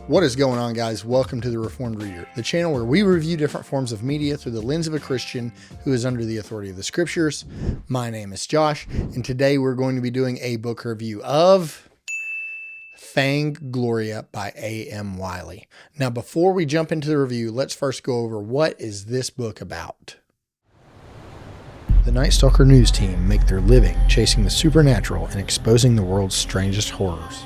What is going on, guys? Welcome to the Reformed Reader, the channel where we review different forms of media through the lens of a Christian who is under the authority of the scriptures. My name is Josh, and today we're going to be doing a book review of Fang Gloria by A.M. Wiley. Now, before we jump into the review, let's first go over what is this book about. The Night Stalker news team make their living chasing the supernatural and exposing the world's strangest horrors.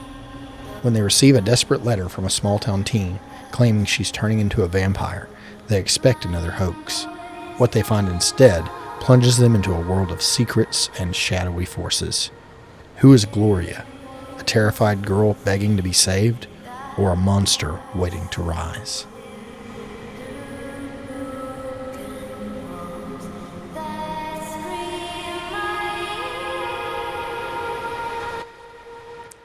When they receive a desperate letter from a small-town teen claiming she's turning into a vampire, they expect another hoax. What they find instead plunges them into a world of secrets and shadowy forces. Who is Gloria? A terrified girl begging to be saved, or a monster waiting to rise?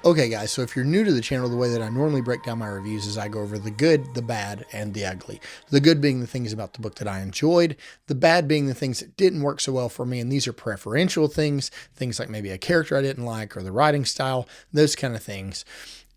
Okay guys, so if you're new to the channel, the way that I normally break down my reviews is I go over the good, the bad, and the ugly. The good being the things about the book that I enjoyed, the bad being the things that didn't work so well for me, and these are preferential things like maybe a character I didn't like or the writing style, those kind of things.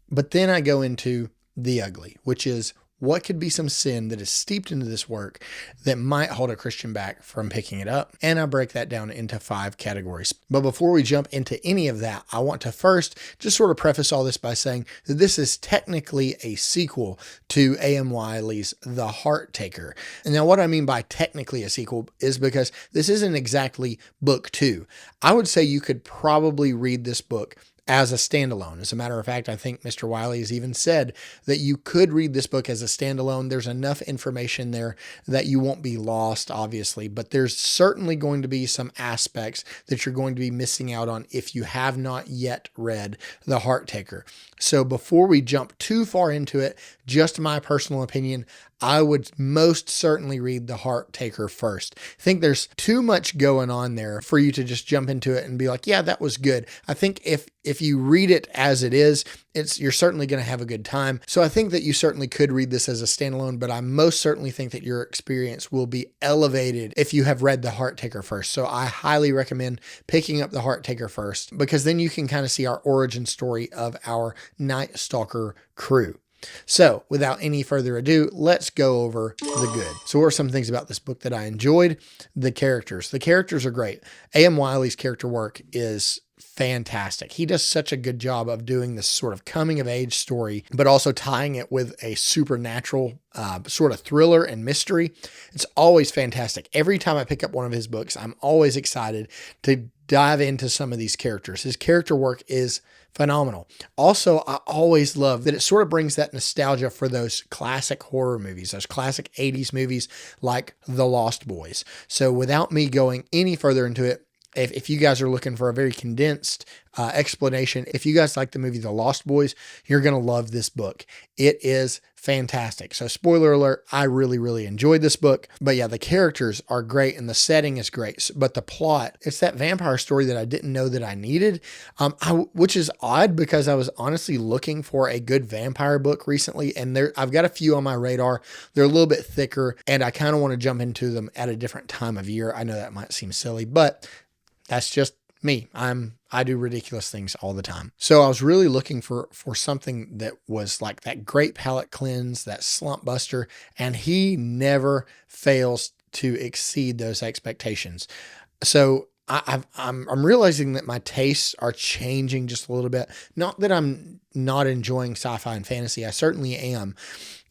But then I go into the ugly, which is what could be some sin that is steeped into this work that might hold a Christian back from picking it up? And I break that down into 5 categories. But before we jump into any of that, I want to first just sort of preface all this by saying that this is technically a sequel to A.M. Wiley's The Heart Taker. And now what I mean by technically a sequel is because this isn't exactly book 2. I would say you could probably read this book as a standalone. As a matter of fact, I think Mr. Wiley has even said that you could read this book as a standalone. There's enough information there that you won't be lost, obviously, but there's certainly going to be some aspects that you're going to be missing out on if you have not yet read The Heart Taker. So before we jump too far into it, just my personal opinion, I would most certainly read The Heart Taker first. I think there's too much going on there for you to just jump into it and be like, yeah, that was good. I think if you read it as it is, you're certainly going to have a good time. So I think that you certainly could read this as a standalone, but I most certainly think that your experience will be elevated if you have read The Heart Taker first. So I highly recommend picking up The Heart Taker first, because then you can kind of see our origin story of our Night Stalker crew. So without any further ado, let's go over the good. So what are some things about this book that I enjoyed? The characters. The characters are great. A.M. Wiley's character work is fantastic. He does such a good job of doing this sort of coming of age story, but also tying it with a supernatural sort of thriller and mystery. It's always fantastic. Every time I pick up one of his books, I'm always excited to dive into some of these characters. His character work is phenomenal. Also, I always love that it sort of brings that nostalgia for those classic horror movies, those classic 80s movies like The Lost Boys. So without me going any further into it, if you guys are looking for a very condensed explanation, if you guys like the movie The Lost Boys, you're going to love this book. It is fantastic. So spoiler alert, I really, really enjoyed this book. But yeah, the characters are great and the setting is great. But the plot, it's that vampire story that I didn't know that I needed, which is odd because I was honestly looking for a good vampire book recently. And I've got a few on my radar. They're a little bit thicker and I kind of want to jump into them at a different time of year. I know that might seem silly, but that's just me. I do ridiculous things all the time. So I was really looking for something that was like that great palate cleanse, that slump buster, and he never fails to exceed those expectations. So I'm realizing that my tastes are changing just a little bit. Not that I'm not enjoying sci-fi and fantasy. I certainly am.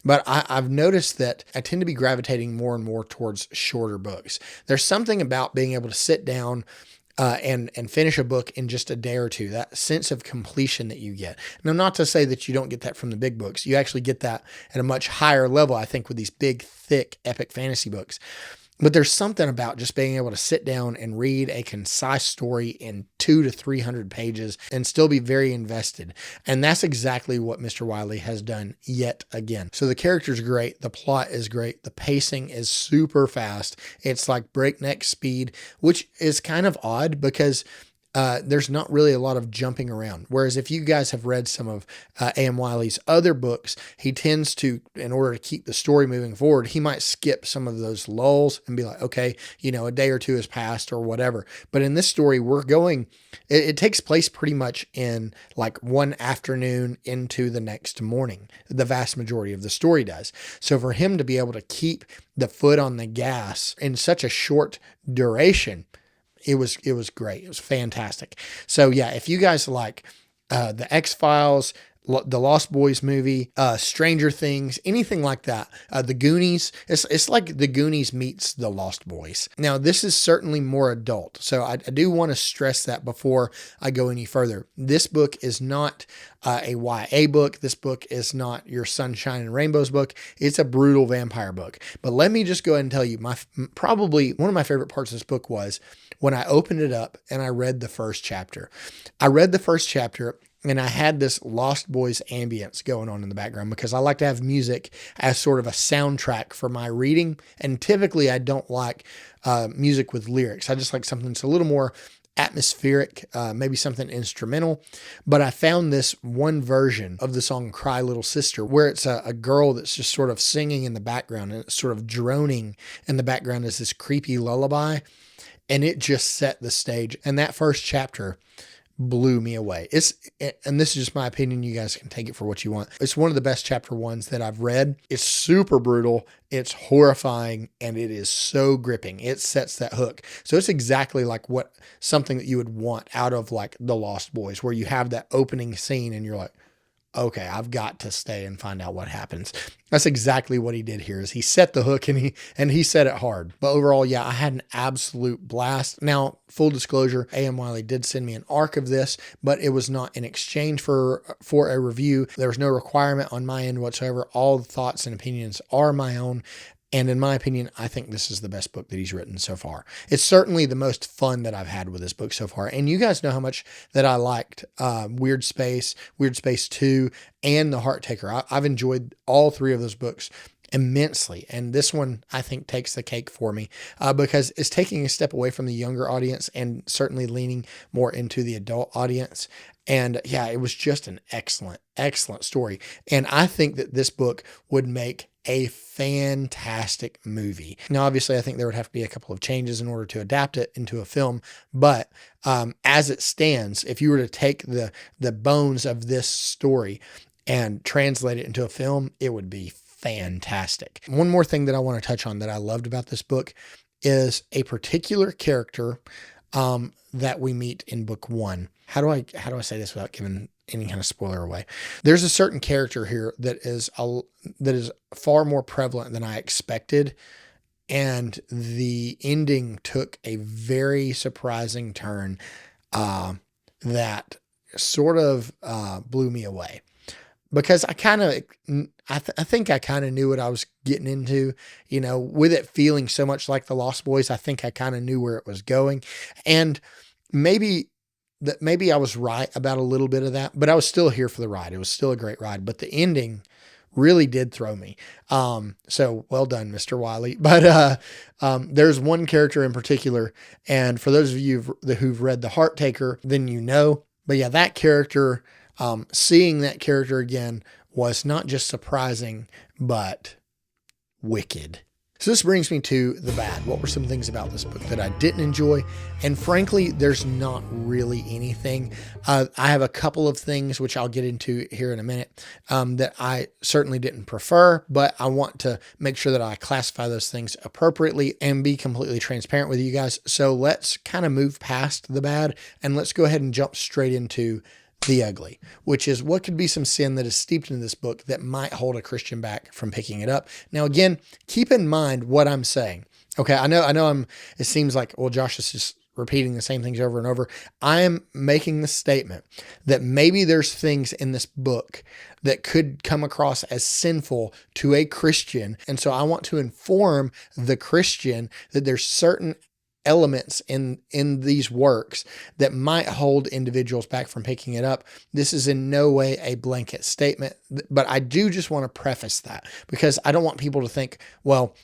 But I've noticed that I tend to be gravitating more and more towards shorter books. There's something about being able to sit down and finish a book in just a day or two, that sense of completion that you get. Now, not to say that you don't get that from the big books. You actually get that at a much higher level, I think, with these big, thick, epic fantasy books. But there's something about just being able to sit down and read a concise story in 200 to 300 pages and still be very invested. And that's exactly what Mr. Wiley has done yet again. So the characters are great. The plot is great. The pacing is super fast. It's like breakneck speed, which is kind of odd because there's not really a lot of jumping around. Whereas if you guys have read some of A.M. Wiley's other books, he tends to, in order to keep the story moving forward, he might skip some of those lulls and be like, okay, a day or two has passed or whatever. But in this story, it takes place pretty much in like one afternoon into the next morning. The vast majority of the story does. So for him to be able to keep the foot on the gas in such a short duration, it was great. It was fantastic. So yeah, if you guys like the X-Files, the Lost Boys movie, Stranger Things, anything like that, the Goonies, it's like the Goonies meets the Lost Boys. Now, this is certainly more adult. So I do want to stress that before I go any further. This book is not a YA book. This book is not your Sunshine and Rainbows book. It's a brutal vampire book. But let me just go ahead and tell you, probably one of my favorite parts of this book was when I opened it up and I read the first chapter. I read the first chapter and I had this Lost Boys ambience going on in the background because I like to have music as sort of a soundtrack for my reading. And typically I don't like music with lyrics. I just like something that's a little more atmospheric, maybe something instrumental. But I found this one version of the song Cry Little Sister, where it's a girl that's just sort of singing in the background and it's sort of droning in the background as this creepy lullaby. And it just set the stage. And that first chapter blew me away. And this is just my opinion. You guys can take it for what you want. It's one of the best chapter ones that I've read. It's super brutal. It's horrifying and it is so gripping. It sets that hook. So it's exactly like something that you would want out of like The Lost Boys, where you have that opening scene and you're like, okay, I've got to stay and find out what happens. That's exactly what he did here. Is he set the hook and he set it hard. But overall, yeah, I had an absolute blast. Now, full disclosure, A.M. Wiley did send me an arc of this, but it was not in exchange for a review. There was no requirement on my end whatsoever. All the thoughts and opinions are my own. And in my opinion, I think this is the best book that he's written so far. It's certainly the most fun that I've had with this book so far. And you guys know how much that I liked Weird Space 2, and The Heart Taker. I've enjoyed all three of those books immensely. And this one, I think, takes the cake for me because it's taking a step away from the younger audience and certainly leaning more into the adult audience. And yeah, it was just an excellent, excellent story. And I think that this book would make a fantastic movie. Now, obviously, I think there would have to be a couple of changes in order to adapt it into a film. But as it stands, if you were to take the bones of this story and translate it into a film, it would be fantastic. One more thing that I want to touch on that I loved about this book is a particular character that we meet in book one. How do I say this without giving any kind of spoiler away? There's a certain character here that is far more prevalent than I expected. And the ending took a very surprising turn that sort of blew me away. Because I think I kind of knew what I was getting into, with it feeling so much like The Lost Boys. I think I kind of knew where it was going. And maybe I was right about a little bit of that, but I was still here for the ride. It was still a great ride, but the ending really did throw me. So well done, Mr. Wiley. But there's one character in particular, and for those of you who've read The Heart Taker, then you know. But yeah, that character, seeing that character again was not just surprising, but wicked. So this brings me to the bad. What were some things about this book that I didn't enjoy? And frankly, there's not really anything. I have a couple of things, which I'll get into here in a minute, that I certainly didn't prefer, but I want to make sure that I classify those things appropriately and be completely transparent with you guys. So let's kind of move past the bad and let's go ahead and jump straight into the ugly, which is what could be some sin that is steeped in this book that might hold a Christian back from picking it up. Now, again, keep in mind what I'm saying. Okay. I know it seems like, well, Josh is just repeating the same things over and over. I am making the statement that maybe there's things in this book that could come across as sinful to a Christian. And so I want to inform the Christian that there's certain elements in these works that might hold individuals back from picking it up. This is in no way a blanket statement, but I do just want to preface that because I don't want people to think, well,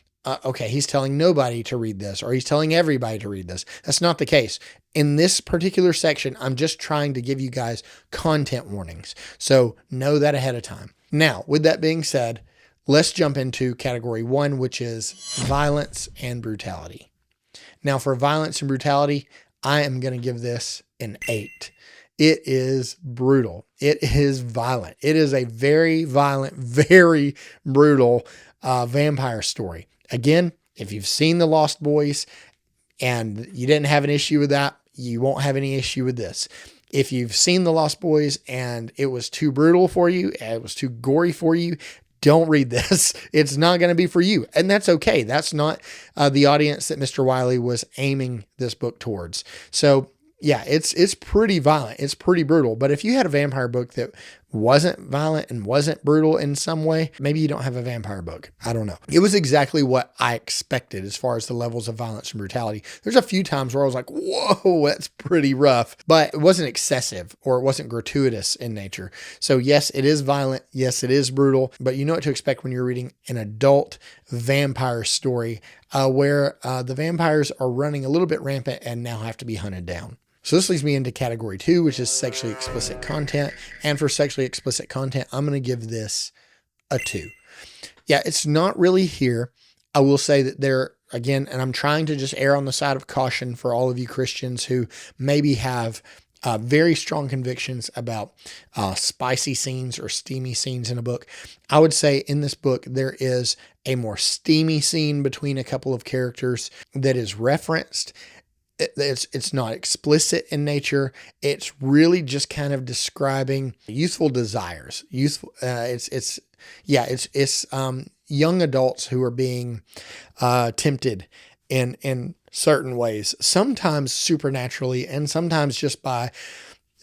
okay, he's telling nobody to read this or he's telling everybody to read this. That's not the case. In this particular section, I'm just trying to give you guys content warnings. So know that ahead of time. Now, with that being said, let's jump into category 1, which is violence and brutality. Now, for violence and brutality, I am going to give this an 8. It is brutal. It is violent. It is a very violent, very brutal vampire story. Again, if you've seen The Lost Boys and you didn't have an issue with that, you won't have any issue with this. If you've seen The Lost Boys and it was too brutal for you, it was too gory for you, don't read this. It's not going to be for you. And that's okay. That's not the audience that Mr. Wiley was aiming this book towards. So yeah, it's pretty violent. It's pretty brutal. But if you had a vampire book that wasn't violent and wasn't brutal in some way, maybe you don't have a vampire book. I don't know. It was exactly what I expected as far as the levels of violence and brutality. There's a few times where I was like, whoa, that's pretty rough, but it wasn't excessive or it wasn't gratuitous in nature. So yes, it is violent. Yes, it is brutal, but you know what to expect when you're reading an adult vampire story where the vampires are running a little bit rampant and now have to be hunted down. So this leads me into category 2, which is sexually explicit content. And for sexually explicit content, I'm going to give this a 2. Yeah, it's not really here. I will say that there, again, and I'm trying to just err on the side of caution for all of you Christians who maybe have very strong convictions about spicy scenes or steamy scenes in a book. I would say in this book, there is a more steamy scene between a couple of characters that is referenced. It's not explicit in nature. It's really just kind of describing youthful desires. It's young adults who are being tempted in certain ways, sometimes supernaturally and sometimes just by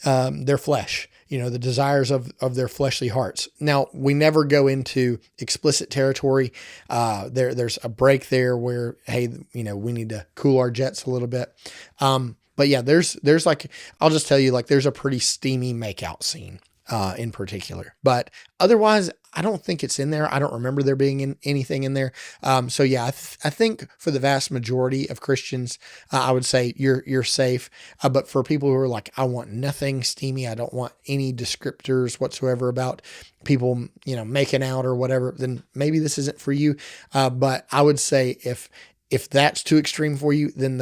their flesh, the desires of their fleshly hearts. Now, we never go into explicit territory. There's a break there where, hey, we need to cool our jets a little bit. But yeah, there's like, I'll just tell you, like, there's a pretty steamy makeout scene in particular, but otherwise, I don't think it's in there. I don't remember there being anything in there. So yeah, I think for the vast majority of Christians, I would say you're safe. But for people who are like, I want nothing steamy, I don't want any descriptors whatsoever about people, making out or whatever, then maybe this isn't for you. But I would say if that's too extreme for you, then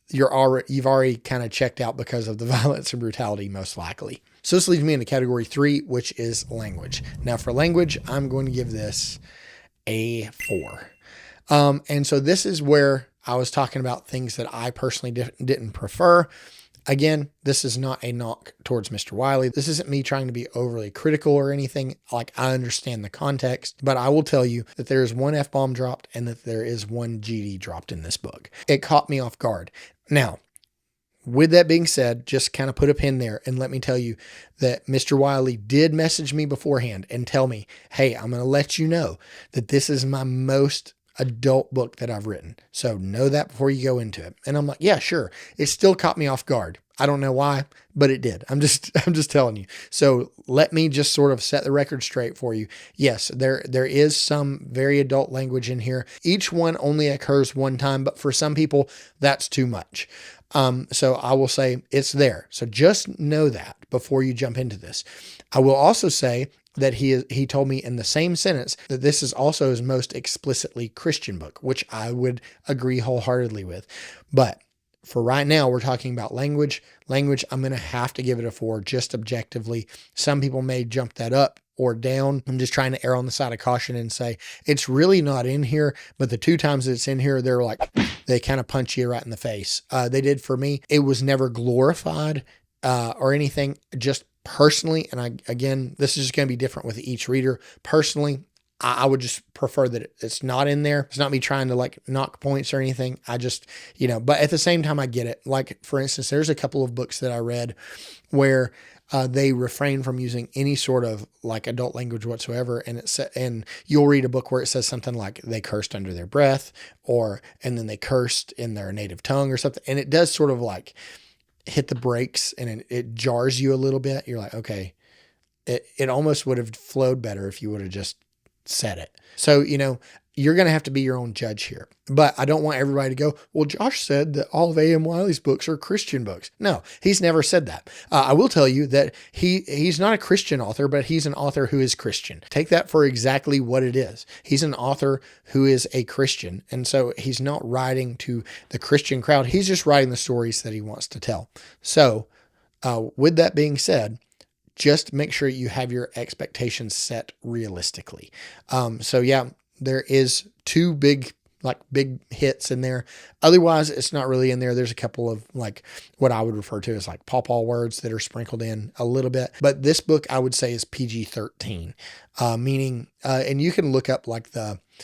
you've already kind of checked out because of the violence and brutality, most likely. So this leads me into category 3, which is language. Now for language, I'm going to give this a 4. And so this is where I was talking about things that I personally didn't prefer. Again, this is not a knock towards Mr. Wiley. This isn't me trying to be overly critical or anything. Like, I understand the context, but I will tell you that there is one F-bomb dropped and that there is one GD dropped in this book. It caught me off guard. Now, with that being said, just kind of put a pin there and let me tell you that Mr. Wiley did message me beforehand and tell me, hey, I'm going to let you know that this is my most adult book that I've written. So know that before you go into it. And I'm like, yeah, sure. It still caught me off guard. I don't know why, but it did. I'm just telling you. So let me just sort of set the record straight for you. Yes, there is some very adult language in here. Each one only occurs one time, but for some people that's too much. So I will say it's there. So just know that before you jump into this. I will also say that he told me in the same sentence that this is also his most explicitly Christian book, which I would agree wholeheartedly with. But for right now, we're talking about language. Language, I'm going to have to give it a 4 just objectively. Some people may jump that up or down. I'm just trying to err on the side of caution and say it's really not in here, but the 2 times that it's in here, they kind of punch you right in the face. They did for me. It was never glorified or anything, just personally. And again, this is just going to be different with each reader. Personally, I would just prefer that it's not in there. It's not me trying to like knock points or anything. I just, but at the same time, I get it. Like, for instance, there's a couple of books that I read where they refrain from using any sort of like adult language whatsoever. And you'll read a book where it says something like they cursed under their breath and then they cursed in their native tongue or something. And it does sort of like hit the brakes and it jars you a little bit. You're like, okay, it almost would have flowed better if you would have just said it. So, you're going to have to be your own judge here. But I don't want everybody to go, well, Josh said that all of A.M. Wiley's books are Christian books. No, he's never said that. I will tell you that he's not a Christian author, but he's an author who is Christian. Take that for exactly what it is. He's an author who is a Christian. And so he's not writing to the Christian crowd. He's just writing the stories that he wants to tell. So with that being said, just make sure you have your expectations set realistically. So yeah, there is two big hits in there. Otherwise, it's not really in there. There's a couple of like what I would refer to as like pawpaw words that are sprinkled in a little bit. But this book I would say is PG-13, meaning, and you can look up like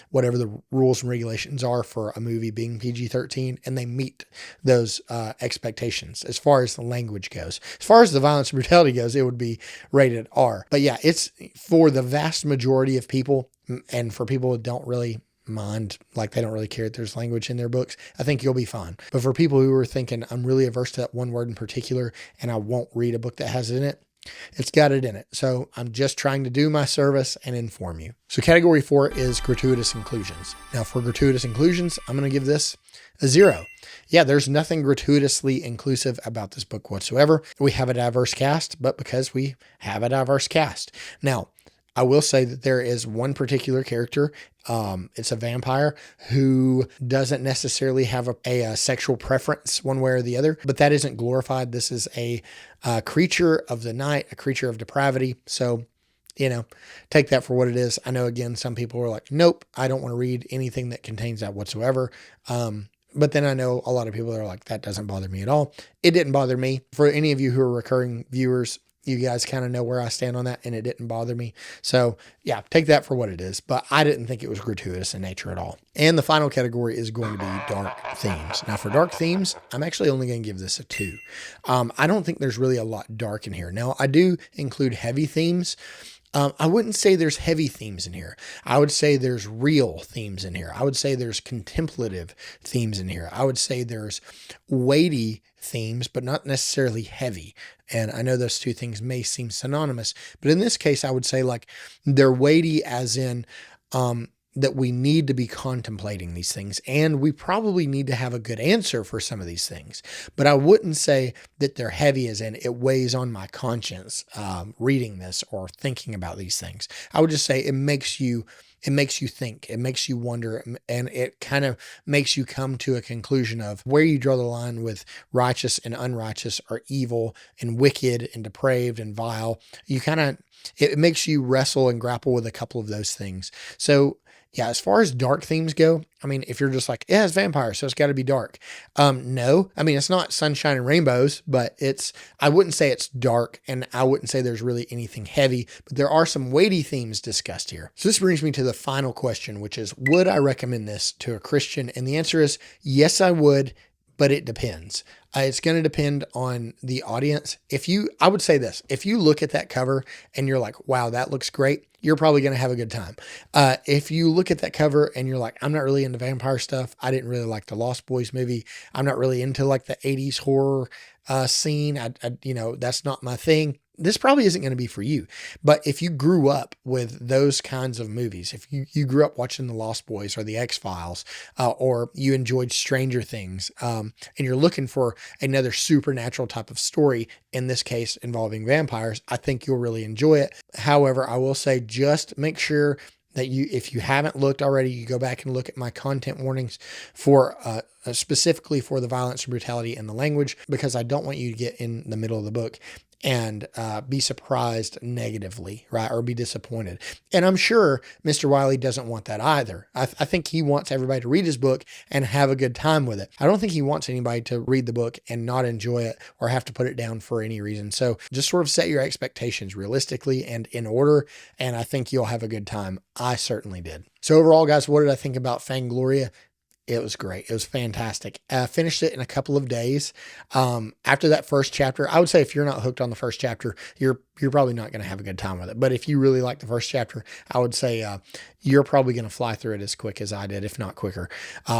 whatever the rules and regulations are for a movie being PG-13, and they meet those expectations as far as the language goes. As far as the violence and brutality goes, it would be rated R. But yeah, it's for the vast majority of people, and for people who don't really mind, like they don't really care that there's language in their books, I think you'll be fine. But for people who are thinking, I'm really averse to that one word in particular, and I won't read a book that has it in it, it's got it in it. So I'm just trying to do my service and inform you. So category 4 is gratuitous inclusions. Now for gratuitous inclusions, I'm going to give this a 0. Yeah, there's nothing gratuitously inclusive about this book whatsoever. We have a diverse cast, but because we have a diverse cast. Now, I will say that there is one particular character. It's a vampire who doesn't necessarily have a sexual preference one way or the other, but that isn't glorified. This is a creature of the night, a creature of depravity. So, take that for what it is. I know, again, some people are like, nope, I don't want to read anything that contains that whatsoever. But then I know a lot of people that are like, that doesn't bother me at all. It didn't bother me. For any of you who are recurring viewers, you guys kind of know where I stand on that, and it didn't bother me. So yeah, take that for what it is, but I didn't think it was gratuitous in nature at all. And the final category is going to be dark themes. Now for dark themes, I'm actually only going to give this a 2. I don't think there's really a lot dark in here. Now I do include heavy themes. I wouldn't say there's heavy themes in here. I would say there's real themes in here. I would say there's contemplative themes in here. I would say there's weighty themes, but not necessarily heavy. And I know those two things may seem synonymous, but in this case, I would say like they're weighty as in, that we need to be contemplating these things, and we probably need to have a good answer for some of these things. But I wouldn't say that they're heavy as in it weighs on my conscience reading this or thinking about these things. I would just say it makes you think, it makes you wonder, and it kind of makes you come to a conclusion of where you draw the line with righteous and unrighteous, or evil and wicked and depraved and vile. It makes you wrestle and grapple with a couple of those things. So yeah, as far as dark themes go, I mean, if you're just like, yeah, it's vampires, so it's got to be dark. No, I mean, it's not sunshine and rainbows, but I wouldn't say it's dark, and I wouldn't say there's really anything heavy, but there are some weighty themes discussed here. So this brings me to the final question, which is, would I recommend this to a Christian? And the answer is, yes, I would, but it depends. It's going to depend on the audience. I would say this, if you look at that cover and you're like, wow, that looks great, you're probably going to have a good time. If you look at that cover and you're like, I'm not really into vampire stuff. I didn't really like the Lost Boys movie. I'm not really into like the 80s horror scene. That's not my thing. This probably isn't going to be for you. But if you grew up with those kinds of movies, if you grew up watching The Lost Boys or The X-Files, or you enjoyed Stranger Things, and you're looking for another supernatural type of story, in this case involving vampires, I think you'll really enjoy it. However, I will say just make sure that if you haven't looked already, you go back and look at my content warnings for specifically for the violence and brutality and the language, because I don't want you to get in the middle of the book and be surprised negatively, right? Or be disappointed. And I'm sure Mr. Wiley doesn't want that either. I think he wants everybody to read his book and have a good time with it. I don't think he wants anybody to read the book and not enjoy it or have to put it down for any reason. So just sort of set your expectations realistically and in order, and I think you'll have a good time. I certainly did. So overall, guys, what did I think about Fang Gloria? It was great. It was fantastic. Finished it in a couple of days. After that first chapter, I would say if you're not hooked on the first chapter, you're you're probably not going to have a good time with it. But if you really like the first chapter, I would say you're probably going to fly through it as quick as I did, if not quicker.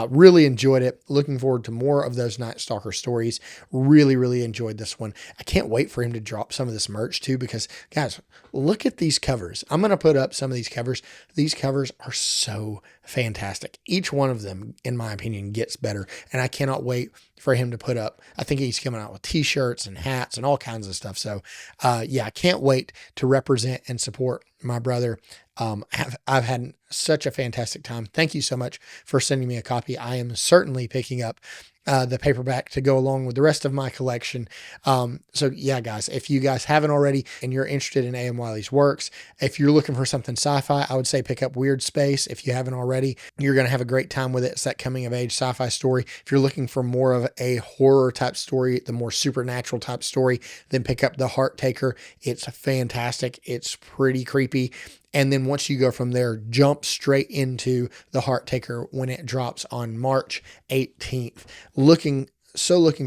Really enjoyed it. Looking forward to more of those Night Stalker stories. Really, really enjoyed this one. I can't wait for him to drop some of this merch too, because guys, look at these covers. I'm going to put up some of these covers. These covers are so fantastic. Each one of them, in my opinion, gets better. And I cannot wait for him to put up. I think he's coming out with t-shirts and hats and all kinds of stuff. So yeah, I can't wait to represent and support my brother. I've had such a fantastic time. Thank you so much for sending me a copy. I am certainly picking up the paperback to go along with the rest of my collection. So yeah, guys, if you guys haven't already and you're interested in A.M. Wiley's works, if you're looking for something sci-fi, I would say pick up Weird Space. If you haven't already, you're going to have a great time with it. It's that coming of age sci-fi story. If you're looking for more of a horror type story, the more supernatural type story, then pick up The Heart Taker. It's fantastic. It's pretty creepy. And then once you go from there, jump straight into The Heart Taker when it drops on March 18th. Looking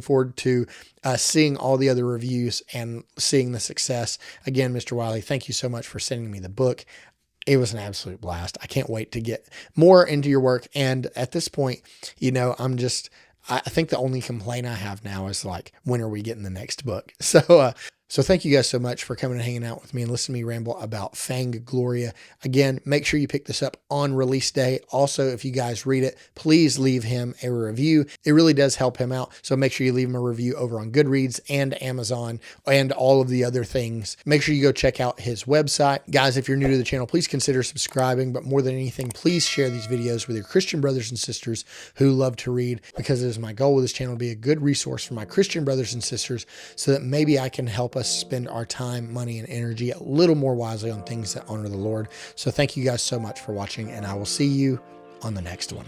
forward to seeing all the other reviews and seeing the success. Again, Mr. Wiley, thank you so much for sending me the book. It was an absolute blast. I can't wait to get more into your work. And at this point, you know, I think the only complaint I have now is like, when are we getting the next book? So thank you guys so much for coming and hanging out with me and listening to me ramble about Fang Gloria. Again, make sure you pick this up on release day. Also, if you guys read it, please leave him a review. It really does help him out. So make sure you leave him a review over on Goodreads and Amazon and all of the other things. Make sure you go check out his website. Guys, if you're new to the channel, please consider subscribing. But more than anything, please share these videos with your Christian brothers and sisters who love to read, because it is my goal with this channel to be a good resource for my Christian brothers and sisters so that maybe I can help us spend our time, money, and energy a little more wisely on things that honor the Lord. So thank you guys so much for watching, and I will see you on the next one.